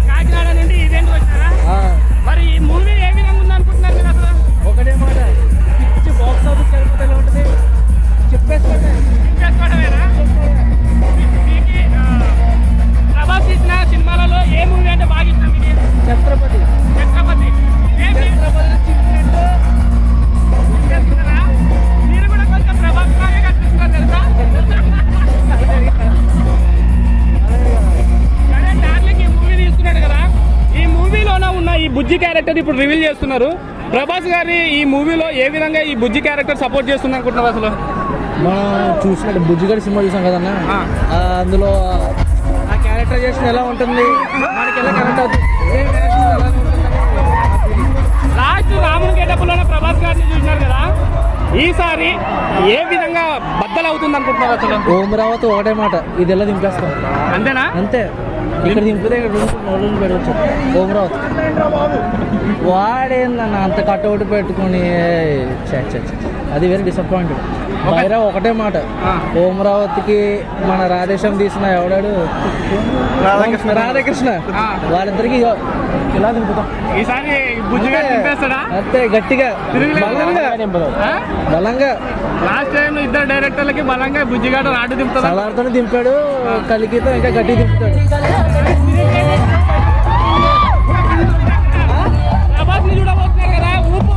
కాకినాడ నుండి ఈవెంట్ వచ్చారా? మరి ఈ మూవీ ఏ విధంగా ఉంది అనుకుంటున్నారు మీరు అసలు? ఒకటే మాట, పిచ్చి బాక్స్ ఆఫీస్ కలిపితే ఉంటుంది, చెప్పేసుకోవడమేనా? ప్రభాస్ తీసిన సినిమాలలో ఏ మూవీ అంటే బాగా ఇష్టం మీకు? ఛత్రపతి. మీరు కూడా కొంచెం ప్రభాస్ లాగే కనిపిస్తున్నారు తెలుసా? సరే, డార్లింగ్ ఈ మూవీ తీసుకున్నాడు కదా, ఈ మూవీలోనే ఉన్న ఈ బుజ్జి క్యారెక్టర్ ఇప్పుడు రివీల్ చేస్తున్నారు. ప్రభాస్ గారి ఈ మూవీలో ఏ విధంగా ఈ బుజ్జి క్యారెక్టర్ సపోర్ట్ చేస్తుంది అనుకుంటున్నారు అసలు? మనం చూసినట్టు బుజ్జిగాడి సినిమా చూసాం కదన్నా, అందులో ఆ క్యారెక్టర్ చేసిన ఎలా ఉంటుంది, మనకి ఎలా కనెక్ట్ అవుతుంది, లాస్ట్ రాముని గెటప్లోనే ప్రభాస్ గారిని చూసినారు కదా, ఈసారి ఏ విధంగా బద్దలు అవుతుంది అనుకుంటున్నారు అసలు? ఓమరావతి ఒకటే మాట, ఇది ఎలా దింపేస్తాం అంతేనా? అంతే. ఇక్కడ దింపితే ఇక్కడ రెండు పెట్టవచ్చు. ఓమరావతి వాడేందన్న అంత కట్అవుట్ పెట్టుకుని, అది వెరీ డిసప్పాయింటెడ్. బైరా ఒకటే మాట, ఓమరావతికి మన రాధేశం తీసిన ఎవడాడు రాధాకృష్ణ, వాళ్ళిద్దరికి ఇలా దింపుతాం ఈసారి. అంతే గట్టిగా బలంగా. లాస్ట్ టైం ఇద్దరు డైరెక్టర్లకి బలంగా బుజ్జిగాడు రాడు దింపుతాడు, సలార్తో దింపాడు, కలికితో ఇంకా గట్టి దింపుతాడు. ప్రభాస్ ని చూడబోతున్నారు కదా, ఊపు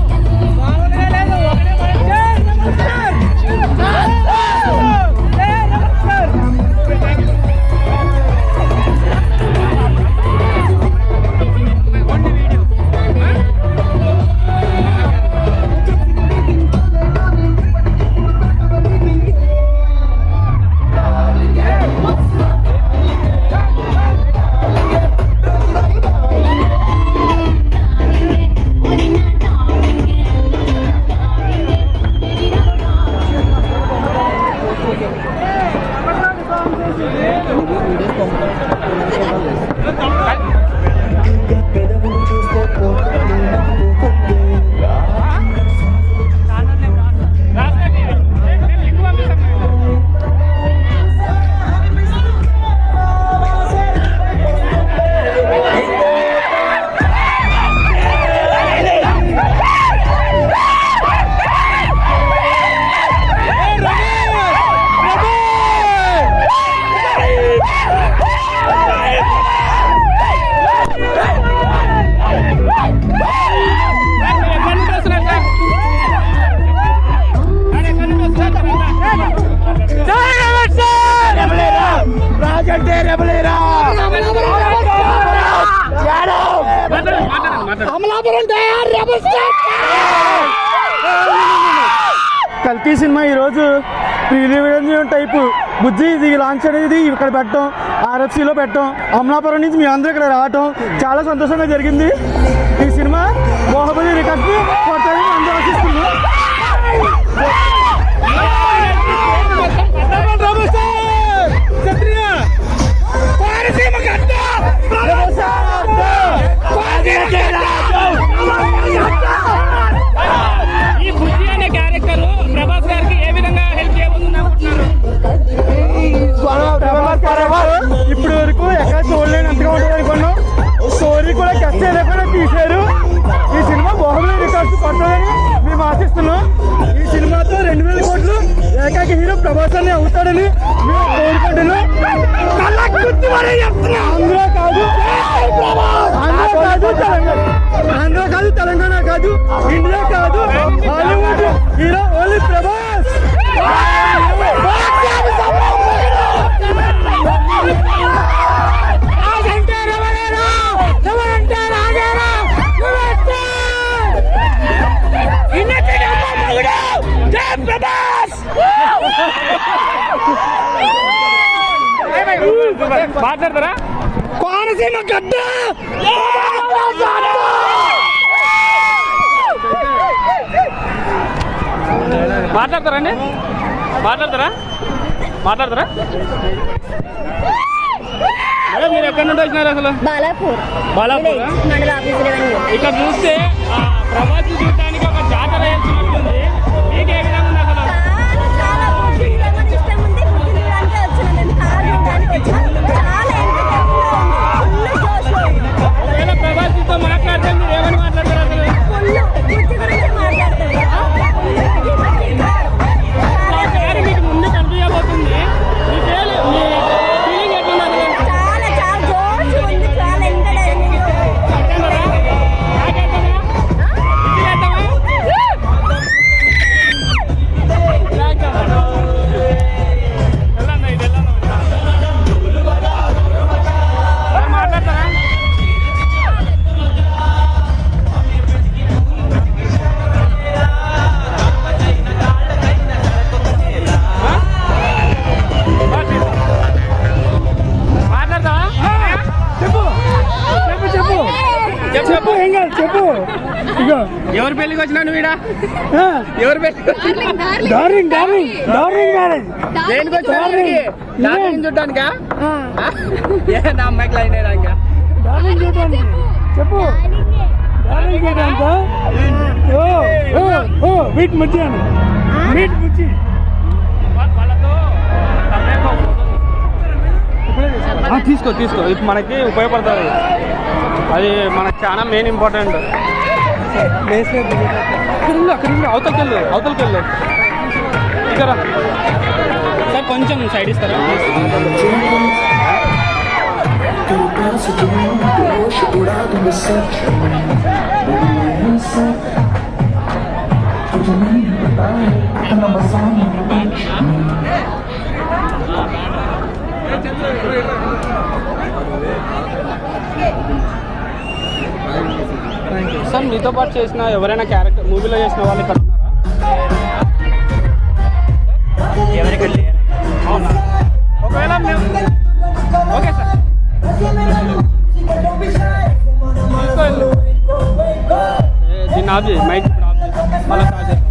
కల్కి సినిమా ఈరోజు ప్రీ రిలీజ్ టైపు బుజ్జి ఇది లాంచ్ అనేది ఇక్కడ పెట్టడం, ఆర్ఎఫ్సీలో పెట్టడం, అమలాపురం నుంచి మీ అందరూ ఇక్కడ రావటం చాలా సంతోషంగా జరిగింది. ఈ సినిమా బాహుబలి రికార్డ్ని కొట్టాలని అందరూ ఆశిస్తున్నాం. ఈ బుజ్జి అనే క్యారెక్టర్ ప్రభాస్ గారికి ఏ విధంగా హెల్ప్ చేయబోతుంది అనుకుంటున్నారు? ఇప్పుడు వరకు ఎక్కడ చూడలేని అంతగా ఉంటుంది అనుకున్నాం. స్టోరీ కూడా కష్ట లేకుండా తీశారు. ఈ సినిమా బాహుబలి రికార్డ్స్ కొట్టాలని మేము ఆశిస్తున్నాం. ఈ సినిమాతో 2000 కోట్లు ఏకైక హీరో ప్రభాస్ అని అవుతాడని మేము కోరుకుంటున్నాం. ఆంధ్ర కాదు, తెలంగాణ కాదు, ఇండియా కాదు, హాలీవుడ్ హీరో ఓన్లీ ప్రభాస్. మాట్లాడతారా? కోనసీమ గడ్డ మాట్లాడతారండి? మాట్లాడతారా? మేడం మీరు ఎక్కడి నుండి వచ్చినారు అసలు? బాలాపూర్ మండల ఆఫీస్ రెవెన్యూ. ఇక్కడ చూస్తే ప్రభాస్ చూడటానికి ఒక జాతర వేస్తున్నట్టుంది. మీకు ఏ విధంగా ఉంది అసలు? చాలా ఇష్టం ఉంది. చెప్పు ఏం కాదు చెప్పు. ఇగో ఎవరి పెళ్ళికి వచ్చినాను వీడా? ఆ, ఎవరి పెళ్ళికి డార్లింగ్ డార్లింగ్ డార్లింగ్ మ్యారేజ్. దేనికి వచ్చినానికి చూడటానికా? నా అమ్మాయికి లైన్ అయ్యాక డార్లింగ్ చూడటానికి చెప్పు. డార్లింగ్ చూడటానిక? ఓ ఓ ఓ వీట్ ముచ్చి అను వీట్ ముచ్చి. తీసుకో తీసుకో, ఇది మనకి ఉపయోగపడుతుంది. అది మనకు చాలా మెయిన్ ఇంపార్టెంట్. అవతలకి వెళ్ళు ఇక్కడ సార్ కొంచెం సైడ్ ఇస్తారా? సార్ మీతో పాటు చేసిన ఎవరైనా క్యారెక్టర్ మూవీలో చేసిన వాళ్ళు ఇక్కడ ఉన్నారా? అవునా? ఒకవేళ ఓకే సార్ దీన్ని ఆఫ్ చేయి, మైక్ ఇప్పుడు ఆఫ్ చేయి, మళ్ళీ స్టార్ట్ చేస్తాం.